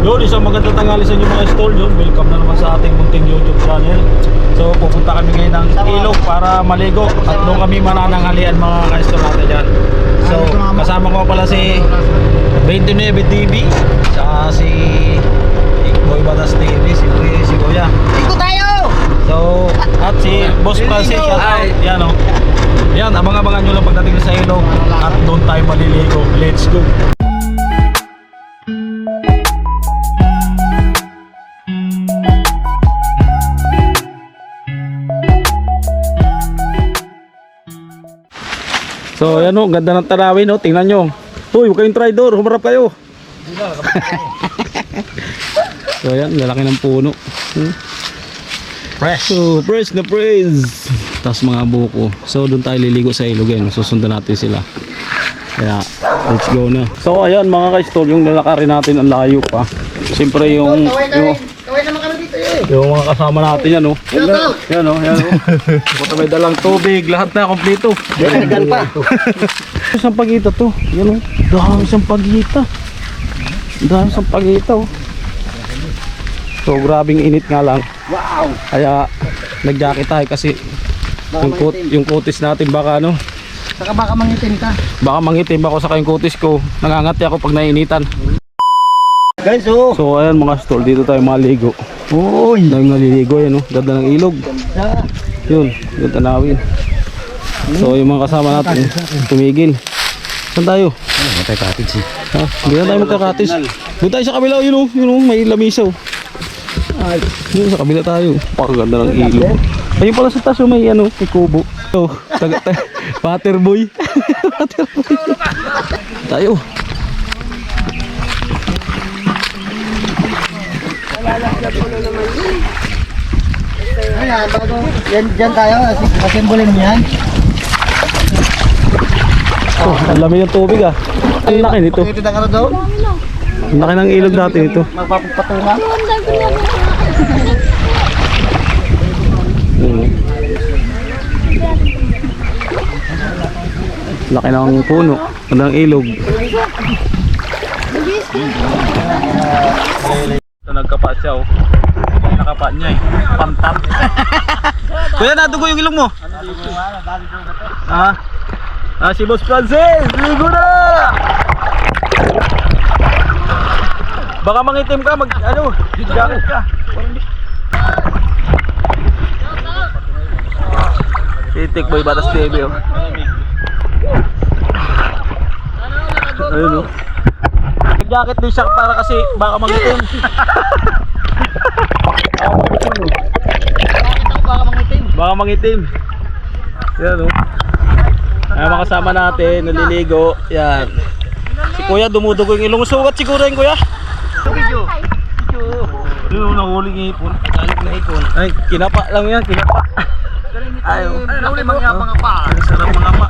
Yun, isang magandang tanghali sa inyo mga stall. Yun, welcome na naman sa ating munting YouTube channel. So pupunta kami ngayon ng ilog para maligo at doon kami manananghalian mga ka-stall natin dyan. So kasama ko pala si 29 TV, saka si Boy Batas TV, si Kuya. Iko tayo! So, at si Boss Francis, yan o. Yan, abang-abangan nyo lang pagdating sa ilog at doon tayo maliligo. Let's go! So, yan o, ganda ng tanawin o, tingnan nyo. Uy, huwag kayong traitor, humarap kayo. So, yan, lalaki ng puno. Fresh. So, fresh na fresh. Tapos mga buko. So, doon tayo liligo sa ilog yan. Susundan natin sila. Kaya, let's go na. So, ayan mga ka-stall, yung lalakarin natin ang layo pa. Siyempre yung Kaway naman kami dito eh. yung mga kasama natin yan o. Yan o, yan o. Puta may dalang tubig, lahat na kompleto. Dagdagan pa. Isang pagita to. Yan o. Dahang isang pagita. Dahang isang pagita o. So grabing init nga lang. Wow! Kaya nag-jacket tayo kasi yung kutis natin baka ano. Saka baka mangitim ka. Baka mangitim ako sa yung kutis ko. Nangangati ako pag nainitan. Guys, oh! So ayan mga stall, dito tayo maligo. Uy! Dahil naliligo yan o. Ganda ng ilog. Yun, yung tanawin. So yung mga kasama natin tumigil. Saan tayo? Matay cottage eh. Ha? Hindi na tayo magkakatis. Doon tayo sa kabila, yun o, may lamisaw. Yun sa kabila tayo. Pakaganda ng ilog. Ayun pala sa taso may ano, may kubo. So, waterboy. Waterboy. Tayo. Ayan, bago yan, dyan tayo. Asimbolin mo yan. Oh, ang lamig ng tubig ah. Ang laki nito. Pakita ka na daw. Ang laki ng ilog natin ito. Magpapatungan. Laki ng puno. Ganda ng ilog. Ito nagkapa siya oh. Nakapa niya eh. Pantat. Kuya, nadugo yung ilong mo. Si Boss Francis. Ligo na! Baka mangitim ka, jacket ka. Titik Boy Batas TV oh. Ayun oh. Jacket din siya para kasi baka mangitim. Baka mangitim. Yan oh. Ay mga kasama natin, naliligo. Yan. Si Kuya dumudugo yung ilong. Sugat siguro yung Kuya. Video. Yung nahuling ipon. Galit na ipon. Ay, kinapa lang yan, kinapa. Ayaw. Ano mga pa? Sarap mga pa.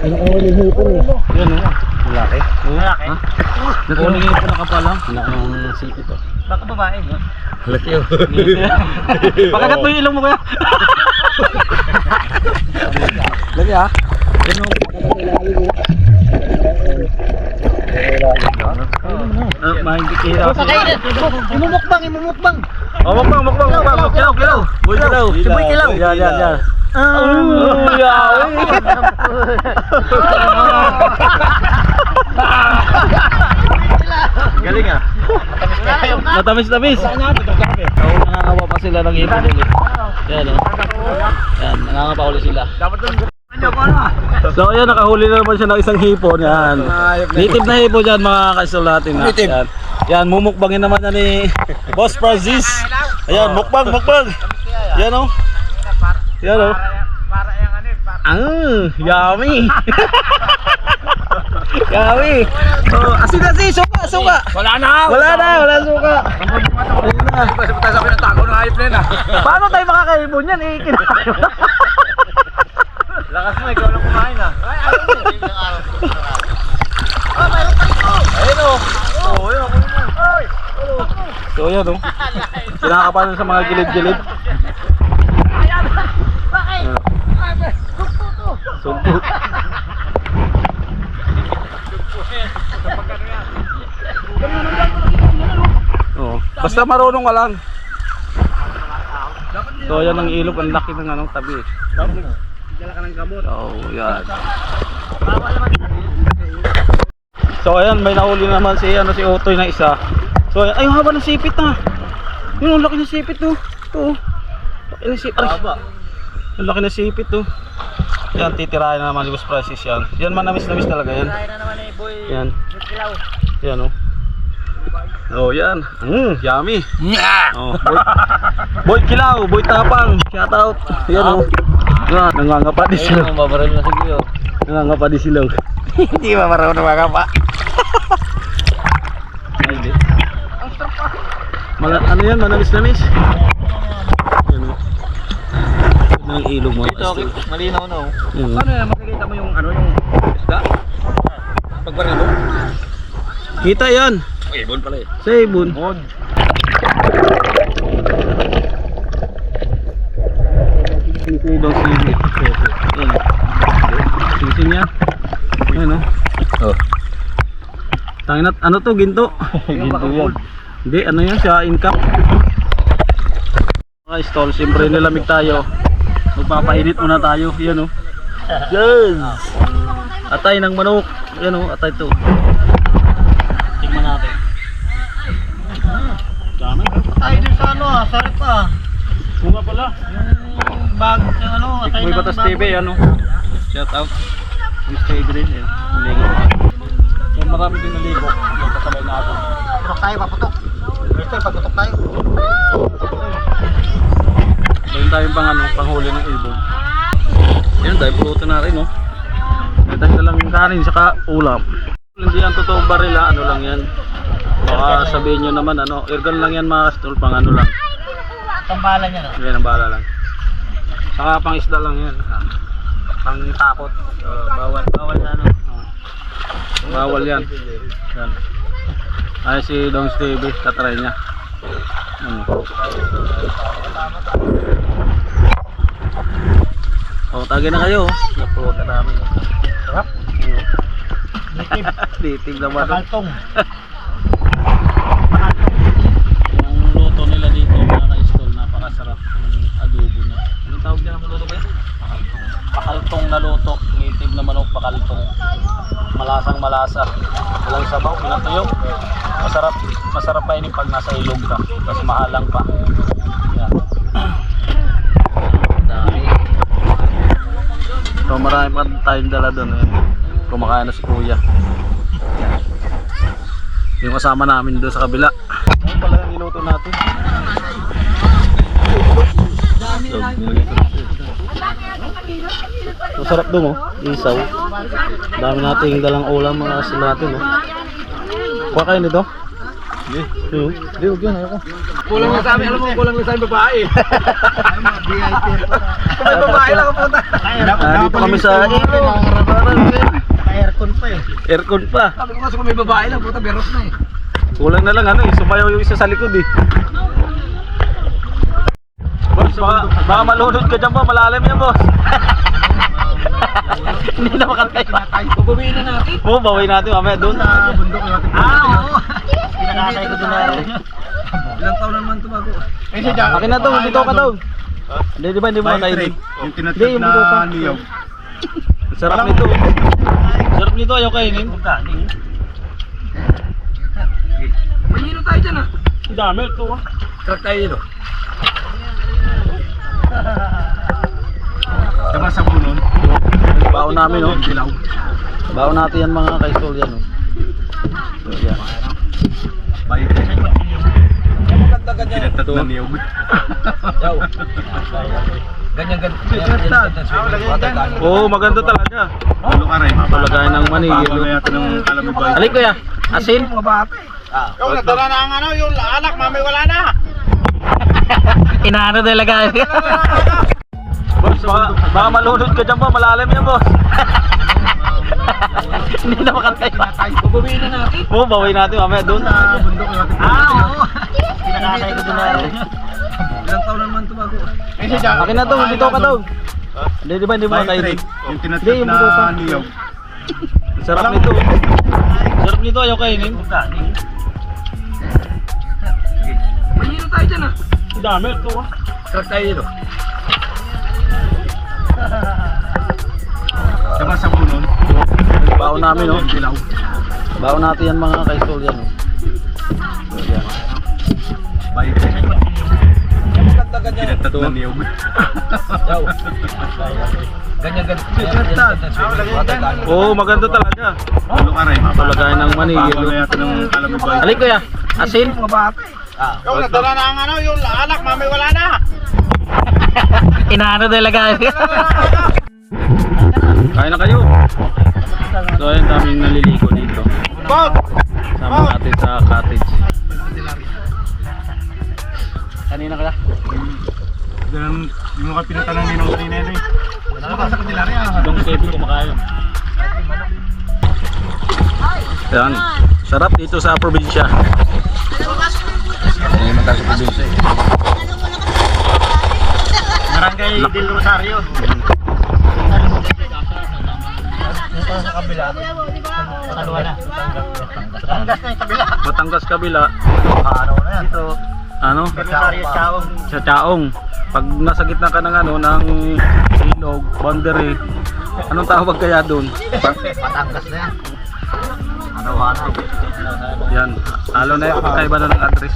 Ano ang huling hipon eh? Yan oh. Malaki. Malaki? Nahuling ipon na kapal lang. Malaki ang sipit oh. Baka babae. Laki oh. Pakagat mo yung ilong mo Kuya. Lagi ah. Yan oh. Mahigit Imumukbang, imumukbang. Oh, mukbang. Kilaw. Boy kilaw. Si Boy Kilaw. Yan. Galing ah. Matamis. Oo, nangangawa pa sila ng ibon ulit. Yan oh. Yan, nangangawa pa ulit sila. So ayan, nakahuli na naman siya ng isang hipon. Yan. Native na hipon yan mga kaisol natin. Yan. Yan, mumukbangin naman na ni Boss Francis. Ayan, mukbang. Yan o. Yan o. Yummy. Yummy. Oh, asin. Suka. Wala suka. Ayun na. Sabi na tako ng hayop na yun ah. Paano tayo makakaibon yan? Kinakain. Lakas mo, ikaw lang kumain ah. Ayun o. So yan o. Kinakapalan sa mga gilid-gilid. Sumput. Oo. Basta marunong ka lang. So yan ang ilog, ang laki ng anong tabi. Dala ka ng gamot. Oh, yan. So ayan, may nahuli naman si Otoy na isa. So ayan, ay ang haba ng sipit na. Yun, ang laki ng sipit to. Ito. Laki ng sipit. Ang laki ng sipit to. Yan, titirahin na naman ni Boss Francis yan. Yan, manamis-namis talaga yan. Kaya na naman eh, boy. Yan. Kilaw. Yan oh. Oh, yan. Yummy. Oh, boy Kilaw, boy Tapang. Shout out. Yan oh. Yan, nangangapa di sila. Mabaril na siguro. Nangangapa di sila. Hindi mabaril na mga Ay, hindi. Ano yan, manamis-namis? Yan oh. Ito ng ilog mo. Malinaw na oh. Yan oh. Paano yan? Makikita mo yung ano, yung isda? Pagbaril mo? Kita yan. Okay, ibon pala eh. Sa ibon. Sisi daw sisi. Yan. Sisi niya. Yan oh. Oh. Tangin ano to, ginto? Ginto yan. Hindi, ano yan, sa income. Mga stall, siyempre nilamig tayo. Magpapainit muna tayo. Yan oh. Yes! Atay ng manok. Yan oh, atay to. Tingnan natin. Dami. Tayo din sa ano ah, sarap ah. Bunga pala. Yung bag, yung ano, atay May ng Batas bago. TV, ano? Shout out. Miss TV rin, eh. Naligo. So marami din naligo. Yung kasabay natin. Putok tayo, paputok. Mister, paputok tayo. Mayroon tayong panghuli ng ilbog. Yan, dahil pulutan na rin, no? May dahil lang kanin, saka ulam. Hindi yan totoong barila, ano lang yan. Baka sabihin nyo naman, ano, airgun lang yan mga kastol, pang ano lang. Tambalan niya no? Yan ang bala lang. Saka pang isda lang yan. Pang takot. Bawal na ano. Bawal yan. Yan. Ay si Dong Stevie, tatry niya. Oh, tagay na kayo. Napulutan namin. Sarap. Native. Native naman. Pakaltong. Yung luto nila dito mga ka-install, napakasarap ng adobo niya. Anong tawag niya ng luto ba yan? Pakaltong na luto. Native na manok, pakaltong. Malasang malasa. Walang sabaw, pinatuyok. Masarap pa yun pag nasa ilog ka. Tapos mahalang pa. Yan. Dami. So marami pa tayong dala doon. Kumakain na si Kuya. Yung kasama namin doon sa kabila. Ano pala yung niluto natin? So sarap doon oh, isaw. Dami nating dalang ulam mga asin natin oh. Kuha kayo nito? Hindi. Hindi, huwag yan, ayoko. Kulang na sa amin, alam mo, kulang na sa amin babae. May babae lang ang puta. Dito kami sa Aircon pa eh. aircon pa. Sabi ko kasi kung may babae lang, puta, beros na eh. Kulang na lang ano eh, sumayaw yung isa sa likod eh. Boss, baka malunod ka dyan po, malalim yan boss. Hindi na makatay. Pupumiin na natin. Oo, bawin natin mamaya doon. Sa bundok natin. Ah, oo. Pinakatay ko doon na. Ilang taon na naman ito bago. Akin na to, dito ka daw. Hindi, di ba hindi mo makatay din? Yung Hindi, yung dito ka. niyog. Sarap nito. Sarap nito, ayaw kainin. Mahino tayo dyan ah. Ang dami ito ah. Truck tayo dito. Diba sa bunon? Baon namin oh. Baon natin yan mga kaistol yan oh. So, yan. Kinagtat na niyog. Ganyan. Oo, maganda talaga. Tulo ka rin. Palagayan ng manigil. Alik kuya, asin. Yung nagdala na ang ano, yung alak, mami wala na. Inaano talaga. Boss, baka malunod ka dyan po, malalim yan boss. Hindi na makatay. Pupumiin na natin. Oo, bawin natin mamaya doon. Sa bundok natin. oo. Pinakatay ko doon na. Ilang taon na naman ito bago. Akin na to, dito ka daw. Hindi, di ba hindi mo makatay din? Yung Hindi, yung dito ka. niyog. Sarap nito. Sarap dito, ayaw kainin. Mahino tayo dyan ah. Ang dami, ito ah. Sarap tayo dito. Sama sa punon. Baon namin, no? Baon natin yan mga kaistol yan, no? So, yan. Bayo. Pinagtatuan niyog. Ganyan. Oo, maganda talaga. Ano ka rin? Palagayan ng manigil. Papago na yata ng alamig ba? Alik kuya, asin? Ikaw nagdala na ang ano, yung anak, mami wala na. Inaano talaga. Kain na kayo. So ayun, daming naliligo dito. Bog! Sama natin sa cottage. Kanina ka na? Ganun, di mo ka pinutanong ninong kanina yun eh. Ano ka sa kandilarya? Doon Kevin kumakain. Yan, sarap dito sa probinsya. Hindi naman tayo sa probinsya eh. Barangay del Rosario. Dito sa kabila. Kaluwa na. Batangas na yung kabila. Batangas kabila. Ano na yan? Dito. Ano? Rosario Chaong. Sa Chaong. Pag nasa gitna ka ng ano, ng ilog, boundary, anong tawag kaya doon? Batangas na yan. Ano? Yan, halo na yung kakaiba na ng address.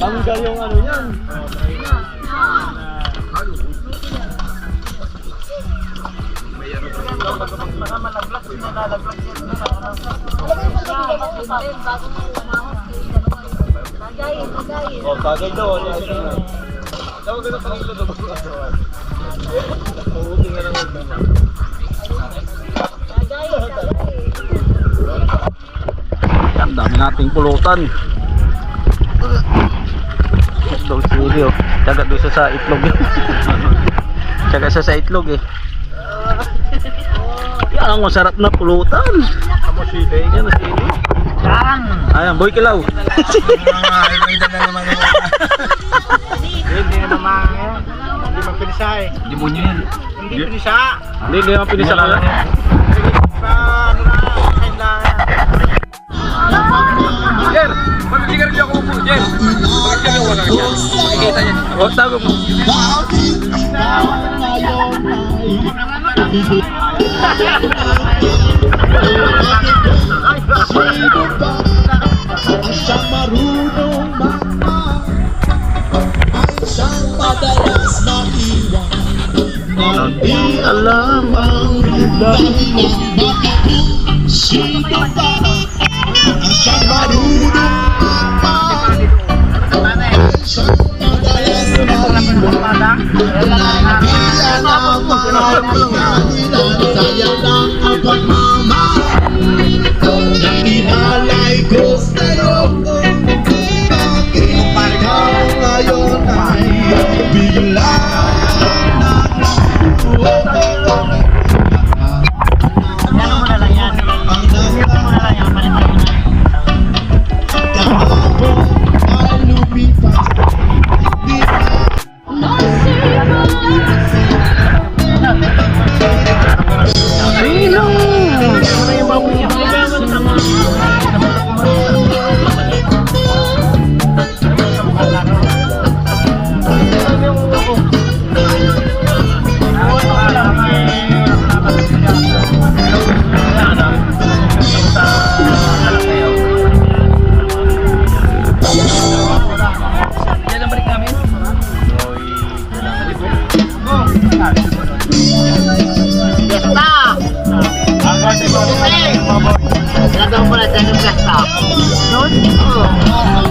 Tanggal yung ano yan. Oh, tagay doon. Tawag na pang ilo doon. Ang dami nating pulutan. Dog sili oh. Tsaga doon siya sa itlog. Tsaga siya sa itlog eh. Yan ang masarap na pulutan. Amo sili. Yan ang sili. Yan! Ayan, boy kilaw. Hindi na naman yung hindi naman hindi magpinisa eh. Hindi mo yun. Hindi pinisa. Hindi naman pinisa ka lang. Sa ano na, kain lang. Jer! Mag-sigarilyo ako po, Jer! Mag-sigarilyo ako lang yan. Makikita niya. O, tago mo. Siyang marunong magmahal at siyang madalas maiwan na di Alam ang dahilan bakit sino ba ang siyang marunong magmahal at siyang madalas maiwan na di alam ang dahilan sayang lang ang pagmamahal na inalay ko sa'yo. Bakit ikaw ngayon ay bigla na Ano mo na lang yan. ang Ano mo na lang yan. Palitan mo na. kahapon ay lumipas. Di Ilan daw pala dyan yung gasta? Noon? Oo.